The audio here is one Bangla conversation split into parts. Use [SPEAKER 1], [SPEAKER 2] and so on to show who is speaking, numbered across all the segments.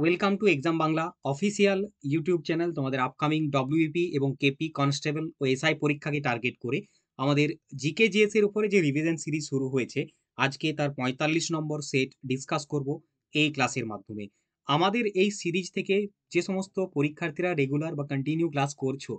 [SPEAKER 1] Welcome to exam Bangla official YouTube channel. তোমাদের আপকামিং ডব্লিউপি এবং কেপি কনস্টেবল ও এসআই পরীক্ষাকে টার্গেট করে আমাদের জিকে জিএস এর উপরে যে রিভিশন সিরিজ শুরু হয়েছে, আজকে তার 45 নম্বর সেট ডিসকাস করব এই ক্লাসের মাধ্যমে। আমাদের এই সিরিজ থেকে যে সমস্ত পরীক্ষার্থীরা রেগুলার বা কন্টিনিউ ক্লাস করছো,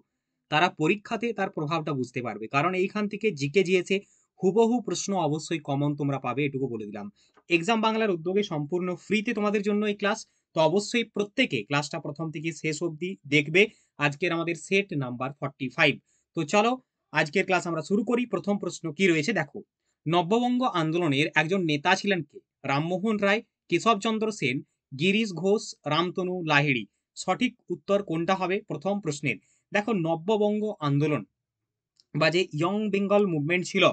[SPEAKER 1] তারা পরীক্ষাতে তার প্রভাবটা বুঝতে পারবে, কারণ এইখান থেকে জিকে জিএস এ হুবহু প্রশ্ন অবশ্যই কমন তোমরা পাবে, এটুকু বলে দিলাম। এক্সাম বাংলার উদ্যোগে সম্পূর্ণ ফ্রিতে তোমাদের জন্য এই ক্লাস, তো অবশ্যই প্রত্যেকে ক্লাসটা প্রথম থেকে শেষ অবধি দেখবে। আজকের আমাদের সেট নাম্বার 45। তো চলো আজকের ক্লাস আমরা শুরু করি। প্রথম প্রশ্ন কি রয়েছে দেখো, নব্যবঙ্গ আন্দোলনের একজন নেতা ছিলেন কে? রামমোহন রায়, কেশবচন্দ্র সেন, গিরিশ ঘোষ, রামতনু লাহিড়ী। সঠিক উত্তর কোনটা হবে প্রথম প্রশ্নের? দেখো, নব্যবঙ্গ আন্দোলন বা যে ইয়ং বেঙ্গল মুভমেন্ট ছিল,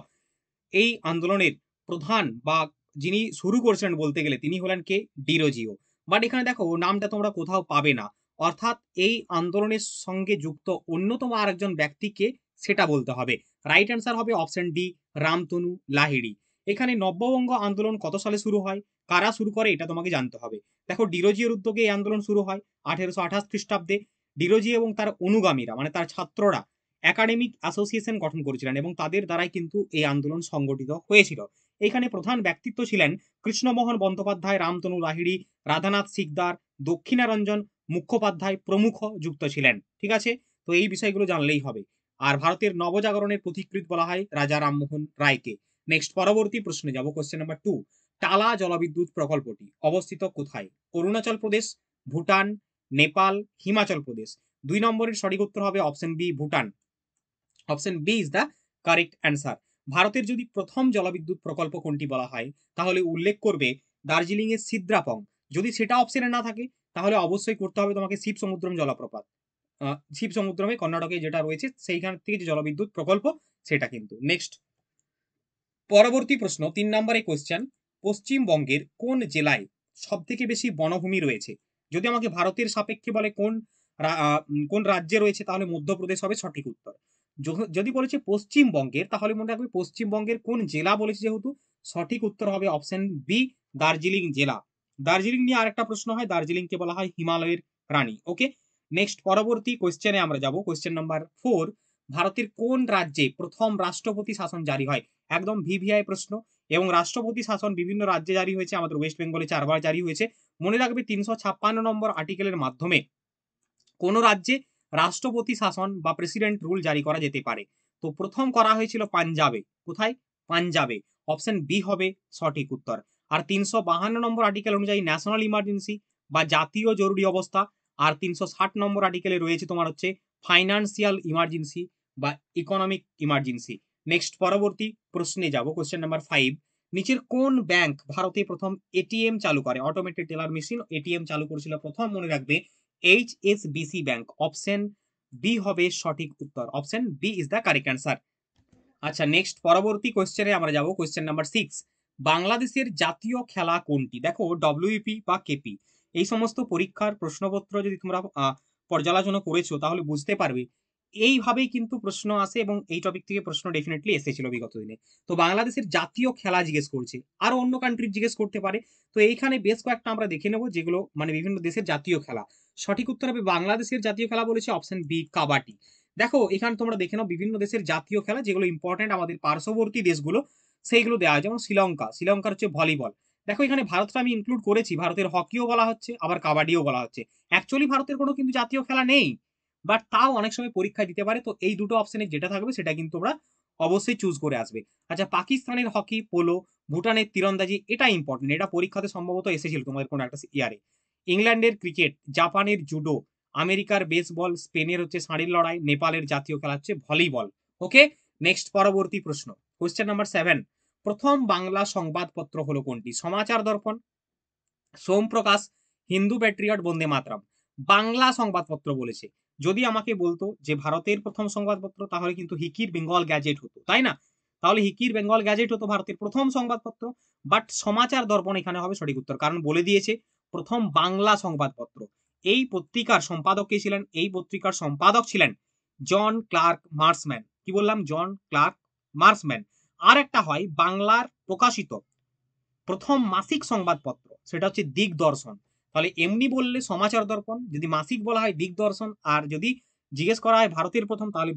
[SPEAKER 1] এই আন্দোলনের প্রধান বা যিনি শুরু করেছিলেন বলতে গেলে তিনি হলেন কে? ডিরোজিও। বাট এখানে দেখো নামটা তোমরা কোথাও পাবে না, অর্থাৎ এই আন্দোলনের সঙ্গে যুক্ত অন্যতম আরেকজন ব্যক্তিকে সেটা বলতে হবে। রাইট অ্যান্সার হবে অপশন ডি, রামতনু লাহিড়ী। এখানে নব্যবঙ্গ আন্দোলন কত সালে শুরু হয়, কারা শুরু করে, এটা তোমাকে জানতে হবে। দেখো, ডিরোজিওর উদ্যোগে এই আন্দোলন শুরু হয় 1828 খ্রিস্টাব্দে। ডিরোজি এবং তার অনুগামীরা মানে তার ছাত্ররা একাডেমিক অ্যাসোসিয়েশন গঠন করেছিলেন এবং তাদের দ্বারাই কিন্তু এই আন্দোলন সংগঠিত হয়েছিল। এখানে প্রধান ব্যক্তিত্ব ছিলেন কৃষ্ণমোহন বন্দ্যোপাধ্যায়, রামতনু লাহিড়ী, রাধানাথ সিকদার, দক্ষিণারঞ্জন মুখোপাধ্যায় প্রমুখ যুক্ত ছিলেন। ঠিক আছে, তো এই বিষয়গুলো জানলেই হবে। আর ভারতের নবজাগরণের পথিকৃৎ বলা হয় রাজা রামমোহন রায়কে। নেক্সট পরবর্তী প্রশ্নে যাব, কোশ্চেন নাম্বার 2। টালা জলবিদ্যুৎ প্রকল্পটি অবস্থিত কোথায়? অরুণাচল প্রদেশ, ভুটান, নেপাল, হিমাচল প্রদেশ। 2 নম্বরের সঠিক উত্তর হবে option B, Bhutan. Option B is the correct answer. ভারতের যদি প্রথম জলবিদ্যুৎ প্রকল্প কোনটি বলা হয়, তাহলে উল্লেখ করবে দার্জিলিং এর সিদ্রাপং। যদি সেটা অপশনে না থাকে, তাহলে অবশ্যই করতে হবে তোমাকে শিব সমুদ্রম জলপ্রপাত। শিব সমুদ্রমে কর্ণাটকে যেটা রয়েছে সেইখান থেকে যে জলবিদ্যুৎ প্রকল্প, সেটা কিন্তু। নেক্সট পরবর্তী প্রশ্ন, 3 নম্বরে কোশ্চেন, পশ্চিমবঙ্গের কোন জেলায় সব থেকে বেশি বনভূমি রয়েছে? যদি আমাকে ভারতের সাপেক্ষে বলে কোন রাজ্যে রয়েছে, তাহলে মধ্যপ্রদেশ হবে সঠিক উত্তর। যদি বলেছে পশ্চিমবঙ্গের, তাহলে মনে রাখবে পশ্চিমবঙ্গের কোন জেলা বলেছে, যেহেতু সঠিক উত্তর হবে অপশন বি, দার্জিলিং জেলা। দার্জিলিং নিয়ে আরেকটা প্রশ্ন হয়, দার্জিলিংকে বলা হয় হিমালয়ের রানী। ওকে, নেক্সট পরবর্তী কোশ্চেনে আমরা যাব, কোশ্চেন নাম্বার 4। ভারতের কোন রাজ্যে প্রথম রাষ্ট্রপতি শাসন জারি হয়? একদম ভিভিআই প্রশ্ন। এবং রাষ্ট্রপতি শাসন বিভিন্ন রাজ্যে জারি হয়েছে, আমাদের ওয়েস্ট বেঙ্গলে 4বার জারি হয়েছে। মনে রাখবে 356 নম্বর আর্টিকেলের মাধ্যমে কোন রাজ্যে রাষ্ট্রপতি শাসন বা প্রেসিডেন্ট রুল জারি করা যেতে পারে। তো প্রথম করা হয়েছিল পাঞ্জাবে। কোথায়? পাঞ্জাবে। অপশন বি হবে সঠিক উত্তর। আর 352 নম্বর আর্টিকেল অনুযায়ী ন্যাশনাল ইমার্জেন্সি বা জাতীয় জরুরি অবস্থা। আর 360 নম্বর আর্টিকেলে রয়েছে তোমার হচ্ছে ফাইন্যান্সিয়াল ইমার্জেন্সি বা ইকোনমিক ইমার্জেন্সি। নেক্সট পরবর্তী প্রশ্নে যাব, কোশ্চেন নাম্বার 5। নিচের কোন ব্যাংক ভারতে প্রথম এটিএম চালু করে? অটোমেটেড টেলার মেশিন এটিএম চালু করেছিল প্রথম, মনে রাখবে এইচএসবিসি ব্যাংক। অপশন বি হবে সঠিক উত্তর। Option B is the correct answer. আচ্ছা, নেক্সট পরবর্তী কোশ্চেনে আমরা যাব, কোশ্চেন নাম্বার 6। বাংলাদেশের জাতীয় খেলা কোনটি? দেখো, ডব্লিউপি বা কেপি এই সমস্ত পরীক্ষার প্রশ্নপত্র যদি তোমরা পর্যালোচনা করেছো, তাহলে বুঝতে পারবে এইভাবেই কিন্তু প্রশ্ন আসে এবং এই টপিক থেকে প্রশ্ন ডেফিনেটলি এসেছিল বিগত দিনে। তো বাংলাদেশের জাতীয় খেলা জিজ্ঞেস করছে, আরো অন্য কান্ট্রির জিজ্ঞেস করতে পারে। তো এইখানে বেশ কয়েকটা আমরা দেখে নেব, যেগুলো মানে বিভিন্ন দেশের জাতীয় খেলা। সঠিক উত্তর হবে বাংলাদেশের জাতীয় খেলা বলেছে অপশন বি, কাবাডি। দেখো এখানে তোমরা দেখে নাও বিভিন্ন দেশের জাতীয় খেলা যেগুলো ইম্পর্টেন্ট আমাদের পার্শ্ববর্তী দেশগুলো, সেইগুলো দেওয়া হয়। যেমন শ্রীলঙ্কার হচ্ছে ভলিবল। দেখো এখানে ভারতটা আমি ইনক্লুড করেছি, ভারতের হকিও বলা হচ্ছে আবার কাবাডিও বলা হচ্ছে। অ্যাকচুয়ালি ভারতের কোনো কিন্তু জাতীয় খেলা নেই, বাট তাও অনেক সময় পরীক্ষায় দিতে পারে। তো এই দুটো অপশনে যেটা থাকবে সেটা কিন্তু তোমরা অবশ্যই চুজ করে আসবে। আচ্ছা, পাকিস্তানের হকি, পোলো, ভুটানের তীরন্দাজি, এটা ইম্পর্টেন্ট, এটা পরীক্ষাতে সম্ভবত এসেছিল তোমাদের কোনো একটা ইয়ারে। ইংল্যান্ডের ক্রিকেট, জাপানের জুডো, আমেরিকার বেসবল, স্পেনের হচ্ছে ষাঁড়ের লড়াই, নেপালের জাতীয় খেলা হচ্ছে ভলিবল। ওকে, নেক্সট পরবর্তী প্রশ্ন, কোশ্চেন নাম্বার 7। প্রথম বাংলা সংবাদপত্র হলো কোনটি? সমাচার দর্পণ, সোমপ্রকাশ, হিন্দু প্যাট্রিয়ট, বন্দে মাতরম। বাংলা সংবাদপত্র বলেছে। যদি আমাকে বলতো যে ভারতের প্রথম সংবাদপত্র, তাহলে কিন্তু হিকির বেঙ্গল গ্যাজেট হতো, তাই না? তাহলে হিকির বেঙ্গল গ্যাজেট হতো ভারতের প্রথম সংবাদপত্র। বাট সমাচার দর্পণ এখানে হবে সঠিক উত্তর, কারণ বলে দিয়েছে প্রথম বাংলা সংবাদপত্র। এই পত্রিকার সম্পাদক কে ছিলেন? এই পত্রিকার সম্পাদক ছিলেন জন ক্লার্ক মার্সম্যান। কি বললাম? জন ক্লার্ক মার্সম্যান। আর একটা হয় বাংলার প্রকাশিত প্রথম মাসিক সংবাদপত্র, সেটা হচ্ছে দিগদর্শন। তাহলে এমনি বললে সমাচার দর্পণ, যদি মাসিক বলা হয় দিগদর্শন, আর যদি জিজ্ঞেস করা হয় ভারতের প্রথম তাহলে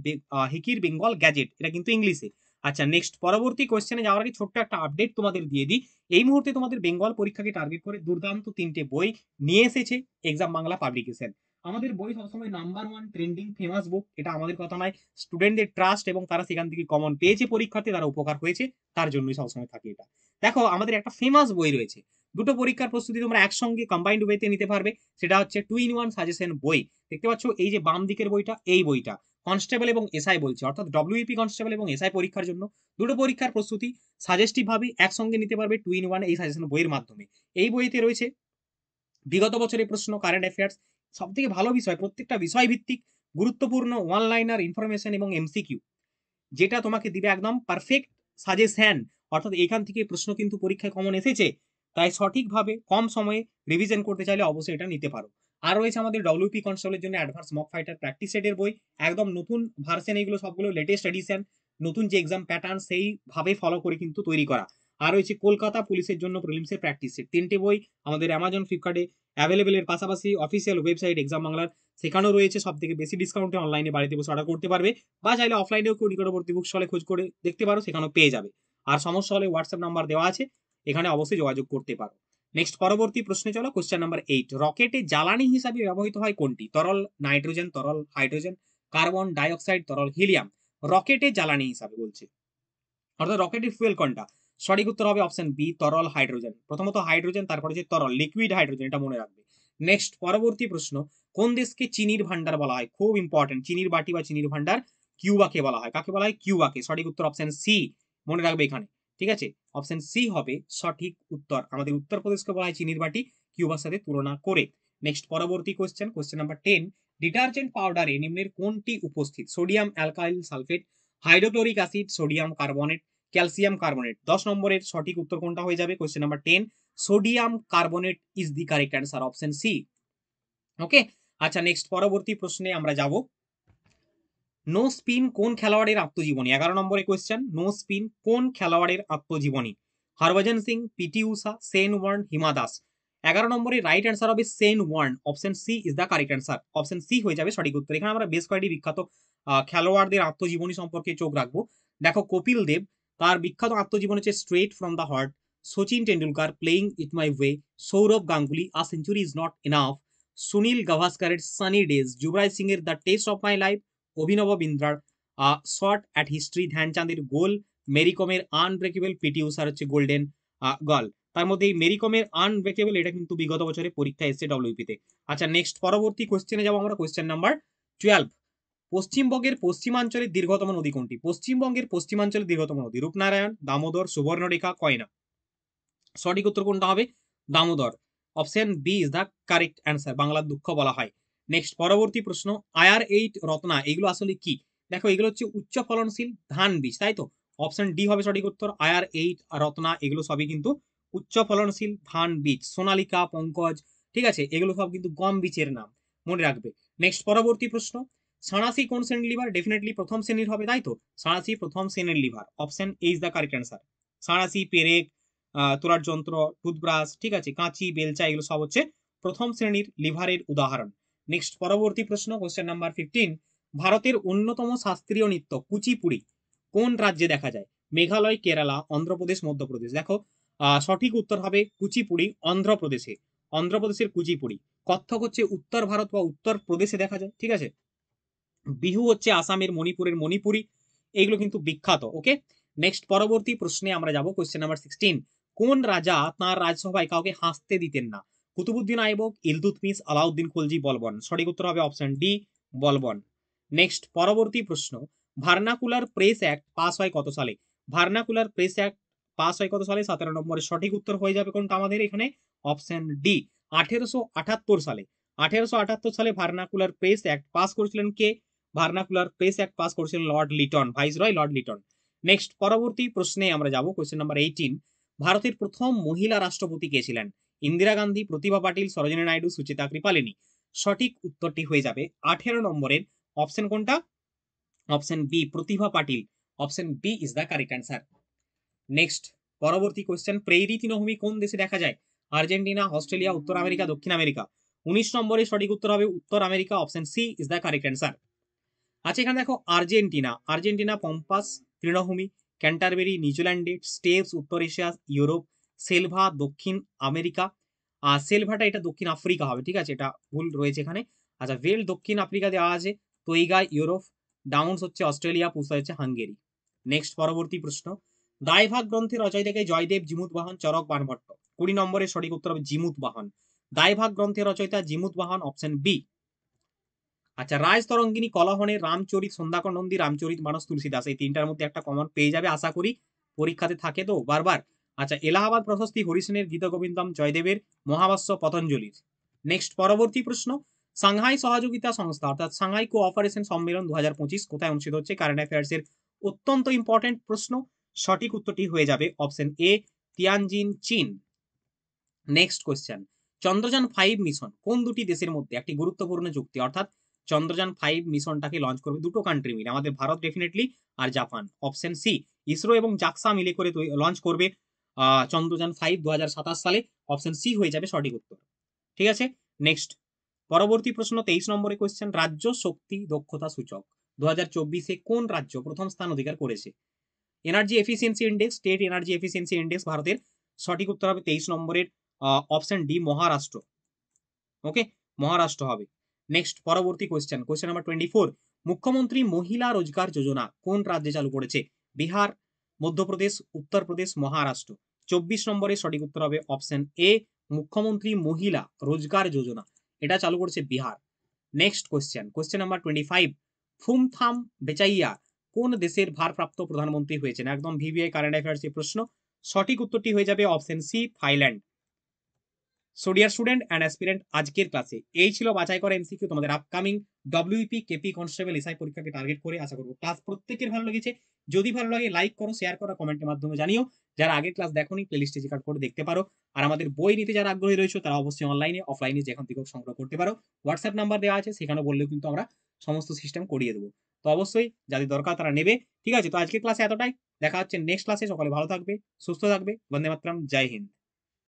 [SPEAKER 1] হিকির বেঙ্গল গ্যাজেট, এটা কিন্তু ইংলিশে। আচ্ছা নেক্সট পরবর্তী কোয়েশ্চেনে যাওয়ার আগে ছোট্ট একটা আপডেট তোমাদের দিয়ে দিই। এই মুহূর্তে তোমাদের বেঙ্গল পরীক্ষাকে টার্গেট করে দুর্দান্ত 3টে বই নিয়ে এসেছে এক্সাম বাংলা পাবলিকেশন। আমাদের বই সবসময় নাম্বার 1 ট্রেন্ডিং ফেমাস বুক, এটা আমাদের কথা নয়, স্টুডেন্টদের ট্রাস্ট এবং তারা সেখান থেকে কমন পেয়েছে পরীক্ষার্থী, তারা উপকার হয়েছে, তার জন্যই সবসময় থাকে এটা। দেখো আমাদের একটা ফেমাস বই রয়েছে, দুটো পরীক্ষার প্রস্তুতি তোমরা একসঙ্গে কম্বাইন্ড ওয়েতে নিতে পারবে, সেটা হচ্ছে 2 in 1 সাজেশন বই। দেখতে পাচ্ছ এই যে বাম দিকের বইটা, এই বইটা কনস্টেবল এবং এসআই বলছে, অর্থাৎ ডব্লিউপি কনস্টেবল এবং এসআই পরীক্ষার জন্য দুটো পরীক্ষার প্রস্তুতি সাজেস্টিভ ভাবে একসঙ্গে নিতে পারবে 2 in 1 এই সাজেশন বইয়ের মাধ্যমে। এই বইতে রয়েছে বিগত বছরের প্রশ্ন, কারেন্ট অ্যাফেয়ার্স, সব থেকে ভালো বিষয় প্রত্যেকটা বিষয় ভিত্তিক গুরুত্বপূর্ণ ওয়ান লাইনার ইনফরমেশন এবং এমসিকিউ, যেটা তোমাকে দিবে একদম পারফেক্ট সাজেশন। অর্থাৎ এখান থেকে প্রশ্ন কিন্তু পরীক্ষায় কমন এসেছে, তাই সঠিকভাবে কম সময়ে রিভিশন করতে চাইলে অবশ্যই এটা নিতে পারো। আর রয়েছে আমাদের ডব্লিউপি কনস্টেবলের জন্য অ্যাডভান্স মক ফাইটার প্র্যাকটিস সেটের বই, একদম নতুন ভার্সন, এগুলো সবগুলো লেটেস্ট এডিশন, নতুন যে এক্সাম প্যাটার্ন সেইভাবে ফলো করে কিন্তু তৈরি করা। আর রয়েছে কলকাতা পুলিশের জন্য প্রিলিমসের প্র্যাকটিস সেট, 3টে বই আমাদের অ্যামাজন ফ্লিপকার্টে অ্যাভেলেবেলের পাশাপাশি অফিসিয়াল ওয়েবসাইট এক্সাম বাংলার সেখানেও রয়েছে, সব থেকে বেশি ডিসকাউন্টে অনলাইনে বাড়িতে বসে অর্ডার করতে পারবে, বা চাইলে অফলাইনেও কেউ নিকটবর্তী বুক স্টলে খোঁজ করে দেখতে পারো, সেখানেও পেয়ে যাবে। আর সমস্যা হলে হোয়াটসঅ্যাপ নাম্বার দেওয়া আছে, এখানে অবশ্যই যোগাযোগ করতে পারো। নেক্সট পরবর্তী প্রশ্নে চলো, কোশ্চেন নাম্বার 8, রকেটে জ্বালানি হিসাবে ব্যবহৃত হয় কোনটি? তরল নাইট্রোজেন, তরল হাইড্রোজেন, কার্বন ডাইঅক্সাইড, তরল হিলিয়াম। রকেটে জ্বালানি হিসাবে বলছে, অর্থাৎ রকেটের ফুয়েল কোনটা? সঠিক উত্তর হবে অপশন বি, তরল হাইড্রোজেন। প্রথমত হাইড্রোজেন, তারপরে যে তরল লিকুইড হাইড্রোজেন, এটা মনে রাখবে। নেক্সট পরবর্তী প্রশ্ন, কোন দেশকে চিনির ভান্ডার বলা হয়? খুব ইম্পর্টেন্ট, চিনির বাটি বা চিনির ভান্ডার কিউবাকে বলা হয়। কাকে বলা হয়? কিউবাকে। সঠিক উত্তর অপশন সি, মনে রাখবে এখানে, ঠিক আছে? অপশন সি হবে সঠিক উত্তর। আমাদের উত্তরপ্রদেশকে বলা হয় চিনির বাটি, কিউবার সাথে তুলনা করে। নেক্সট পরবর্তী কোশ্চেন, কোশ্চেন নাম্বার 10, ডিটারজেন্ট পাউডারে নিম্নের কোনটি উপস্থিত? Sodium alkyl sulphate, hydrochloric acid, sodium carbonate, calcium carbonate. 10 নম্বরের সঠিক উত্তর কোনটা হয়ে যাবে? Question number 10, sodium carbonate is the correct answer, option C. Okay, আচ্ছা নেক্সট পরবর্তী প্রশ্নে আমরা যাব। নো স্পিন কোন খেলোয়াড়ের আত্মজীবনী? 11 নম্বরের কোয়েশ্চেন, নো স্পিন কোন খেলোয়াড়ের আত্মজীবনী? Harbhajan Singh, PT Usha, Shane Warne, Hima Das. 11 নম্বরের রাইট অ্যান্সার হবে Shane Warne, option C is the correct answer, option C হয়ে যাবে সঠিক উত্তর। এখানে আমরা বেশ কয়েকটি বিখ্যাত খেলোয়াড়দের আত্মজীবনী সম্পর্কে চোখ রাখবো। দেখো কপিল দেব, তার বিখ্যাত আত্মজীবনী হচ্ছে straight from the heart. Sachin Tendulkar, playing it my way. Sourav Ganguly, a century is not enough. Sunil গাভাস্কারের সানি ডেজ। যুবরাজ সিং এর the test of my life. Abhinav বিন্দ্রার শর্ট অ্যাট হিস্ট্রি। ধ্যানচাঁদের গোল। মেরিকমের আনব্রেকেবল। পিটি উষার হচ্ছে গোল্ডেন গল। তার মধ্যে এই মেরিকমের আনব্রেকেবল, এটা কিন্তু বিগত বছরে পরীক্ষা এসেছে ডব্লিউপিতে। আচ্ছা নেক্সট পরবর্তী কোশ্চেনে যাবো আমরা, কোশ্চেন নাম্বার 12, পশ্চিমবঙ্গের পশ্চিমাঞ্চলের দীর্ঘতম নদী কোনটি? পশ্চিমবঙ্গের পশ্চিমাঞ্চলের দীর্ঘতম নদী রূপনারায়ণ, দামোদর, সুবর্ণরেখা, কয়না। সঠিক উত্তর কোনটা হবে? Damodar, option B is the correct answer, বাংলার দুঃখ বলা হয়। নেক্সট পরবর্তী প্রশ্ন, IR8 রত্না এগুলো আসলে কি? দেখো এগুলো হচ্ছে উচ্চ ফলনশীল ধান বীজ, তাই তো? অপশন ডি হবে সঠিক উত্তর। IR8 রত্না এগুলো সবই কিন্তু উচ্চ ফলনশীল ধান বীজ। সোনালিকা, পঙ্কজ, ঠিক আছে, এগুলো সব কিন্তু গম বীজের নাম, মনে রাখবে। নেক্সট পরবর্তী প্রশ্ন, সাঁড়াশি কোন শ্রেণীর লিভার? ডেফিনেটলি প্রথম শ্রেণীর হবে, তাই তো? সাঁড়াশি প্রথম শ্রেণীর lever, option A is the correct answer. সাঁড়াশি, পেরেক, তোলার যন্ত্র, টুথব্রাশ, ঠিক আছে, কাঁচি, বেলচা, এগুলো সব হচ্ছে প্রথম শ্রেণীর লিভারের উদাহরণ। নেক্সট পরবর্তী প্রশ্ন, কোশ্চেন নাম্বার 15, ভারতের অন্যতম শাস্ত্রীয় নৃত্য কুচিপুড়ি কোন রাজ্যে দেখা যায়? মেঘালয়, কেরালা, অন্ধ্রপ্রদেশ, মধ্যপ্রদেশ। দেখো সঠিক উত্তর হবে কুচিপুড়ি অন্ধ্রপ্রদেশে, অন্ধ্রপ্রদেশের কুচিপুড়ি। কত্থক হচ্ছে উত্তর ভারত বা উত্তর প্রদেশে দেখা যায়, ঠিক আছে। বিহু হচ্ছে আসামের, মণিপুরের মণিপুরি, এগুলো কিন্তু বিখ্যাত। ওকে, নেক্সট পরবর্তী প্রশ্নে আমরা যাব, কোশ্চেন নাম্বার 16, কোন রাজা তার রাজসভায় কাউকে হাসতে দিতেন না? কুতুবুদ্দিন আইবক, ইলতুৎমিশ, আলাউদ্দিন খলজি, বলবন। সঠিক উত্তর হবে অপশন ডি, বলবন। নেক্সট পরবর্তী প্রশ্ন, ভার্নাকুলার প্রেস অ্যাক্ট পাস হয় কত সালে? ভার্নাকুলার প্রেস অ্যাক্ট পাস হয় কত সালে? 17 নম্বরের সঠিক উত্তর হয়ে যাবে কোনটা আমাদের এখানে? অপশন ডি, 1878 সালে। 1878 সালে ভার্নাকুলার প্রেস অ্যাক্ট পাস করেছিলেন কে? ভার্নাকুলার প্রেস অ্যাক্ট পাস করেছিলেন Lord Liton, viceroy Lord Liton. Next পরবর্তী প্রশ্নে আমরা যাব, কোশ্চেন নাম্বার 18, ভারতের প্রথম মহিলা রাষ্ট্রপতি কে ছিলেন? ইন্দিরা গান্ধী, প্রতিভা পাটিল, সরোজিনী নাইডু, সুচিতা কৃপালিনী। সঠিক উত্তরটি হয়ে যাবে 18 নম্বরের অপশন কোনটা? Option B, Pratibha Patil, option B is the correct answer. Next পরবর্তী কোশ্চেন, প্রেরিত তৃণভূমি কোন দেশে দেখা যায়? আর্জেন্টিনা, অস্ট্রেলিয়া, উত্তর আমেরিকা, দক্ষিণ আমেরিকা। 19 নম্বরে সঠিক উত্তর হবে উত্তর America, option C is the correct answer. আচ্ছা, এখানে দেখো আর্জেন্টিনা, আর্জেন্টিনা পম্পাস তৃণভূমি, ক্যান্টারবেরি নিউজিল্যান্ডে, স্টেপস উত্তর এশিয়া ইউরোপ, সেলভা দক্ষিণ আমেরিকা। আর সেলভাটা এটা দক্ষিণ আফ্রিকা হবে, ঠিক আছে, এটা ভুল রয়েছে এখানে। আচ্ছা, ভেল দক্ষিণ আফ্রিকা দেওয়া আছে, তৈগা ইউরোপ, ডাউন্স হচ্ছে অস্ট্রেলিয়া, পুসা হচ্ছে হাঙ্গেরি। নেক্সট পরবর্তী প্রশ্ন, দায়ভাগ গ্রন্থের রচয়িতাকে জয়দেব, জিমুত বাহন, চরক বানভট্ট। 20 নম্বরের সঠিক উত্তর হবে জিমুত বাহন। দায়ভাগ গ্রন্থের রচয়িতা জিমুত বাহন, অপশন বি। আচ্ছা, রাজ তরঙ্গিনী, কলহনে, রামচরিত, সন্ধ্যাকর নন্দী, রামচরিত মানস, তুলসীদাস, এই তিনটার মধ্যে একটা কমন পেয়ে যাবে আশা করি, পরীক্ষাতে থাকে তো বারবার। আচ্ছা, এলাহাবাদ প্রশস্তি হরিসেনের, গীতগোবিন্দম জয়দেবের, মহাভাষ্য পতঞ্জলির। নেক্সট পরবর্তী প্রশ্ন, সাংহাই সহযোগিতা সংস্থা অর্থাৎ সাংহাই কোঅপারেশন সম্মেলন 2025 কোথায় অনুষ্ঠিত হচ্ছে? কারেন্ট অ্যাফেয়ার্স এর অত্যন্ত ইম্পর্টেন্ট প্রশ্ন। সঠিক উত্তরটি হয়ে যাবে অপশন এ, তিয়ানজিন, চীন। নেক্সট কোয়েশ্চেন, চন্দ্রযান 5 মিশন কোন দুটি দেশের মধ্যে একটি গুরুত্বপূর্ণ চুক্তি? অর্থাৎ চন্দ্রযান 5 মিশনটাকে লঞ্চ করবে দুটো কান্ট্রি মিলে, আমাদের ভারত ডেফিনেটলি আর জাপান। অপশন সি, ইসরো এবং জাক্সা মিলে করে লঞ্চ করবে চন্দ্রযান 5 2027 সালে। অপশন সি হয়ে যাবে সঠিক উত্তর, ঠিক আছে। নেক্সট পরবর্তী প্রশ্ন, 23 নম্বরে কোয়েশ্চেন, রাজ্য শক্তি দক্ষতা সূচক 2024 কোন রাজ্য প্রথম স্থান অধিকার করেছে? Energy efficiency index, state energy efficiency index ভারতের। সঠিক উত্তর হবে 23 নম্বরের অপশন ডি, মহারাষ্ট্র। ওকে, মহারাষ্ট্র হবে। নেক্সট পরবর্তী কোয়েশ্চেন, কোয়েশ্চেন নাম্বার 24, মুখ্যমন্ত্রী মহিলা রোজগার যোজনা কোন রাজ্যে চালু করেছে? বিহার, মধ্যপ্রদেশ, উত্তরপ্রদেশ, মহারাষ্ট্র। 24 নম্বরের সঠিক উত্তর হবে অপশন এ, মুখ্যমন্ত্রী মহিলা রোজগার যোজনা, এটা চালু করেছে Bihar. Next question, question number 25, Phumtham Wechayachai কোন দেশের ভারপ্রাপ্ত প্রধানমন্ত্রী হয়েছেন? একদম ভিভিআই কারেন্ট অ্যাফেয়ার্স এর প্রশ্ন। সঠিক উত্তরটি হয়ে যাবে option C, Thailand. So dear student and aspirant, আজকের ক্লাসে এই ছিল বাছাই করা এমসিকিউ তোমাদের upcoming WP, KP constable, SI পরীক্ষাকে টার্গেট করে। আশা করবো ক্লাস প্রত্যেকের ভালো লেগেছে। যদি ভালো লাগে লাইক করো, শেয়ার করো, কমেন্টের মাধ্যমে জানিও। যারা আগের ক্লাস দেখোনি প্লেলিস্টে চেক আউট করে দেখতে পারো। আর আমাদের বই নিতে যারা আগ্রহী রয়েছে তারা অবশ্যই অনলাইনে অফলাইনে যেখান থেকে সংগ্রহ করতে পারো। হোয়াটসঅ্যাপ নাম্বার দেওয়া আছে, সেখানে বললেও কিন্তু আমরা সমস্ত সিস্টেম করিয়ে দেবো। তো অবশ্যই যাদের দরকার তারা নেবে, ঠিক আছে। তো আজকের ক্লাসে এতটাই, দেখা হচ্ছে নেক্সট ক্লাসে। সকলে ভালো থাকবে, সুস্থ থাকবে, বন্দে মাতরম, জয় হিন্দ।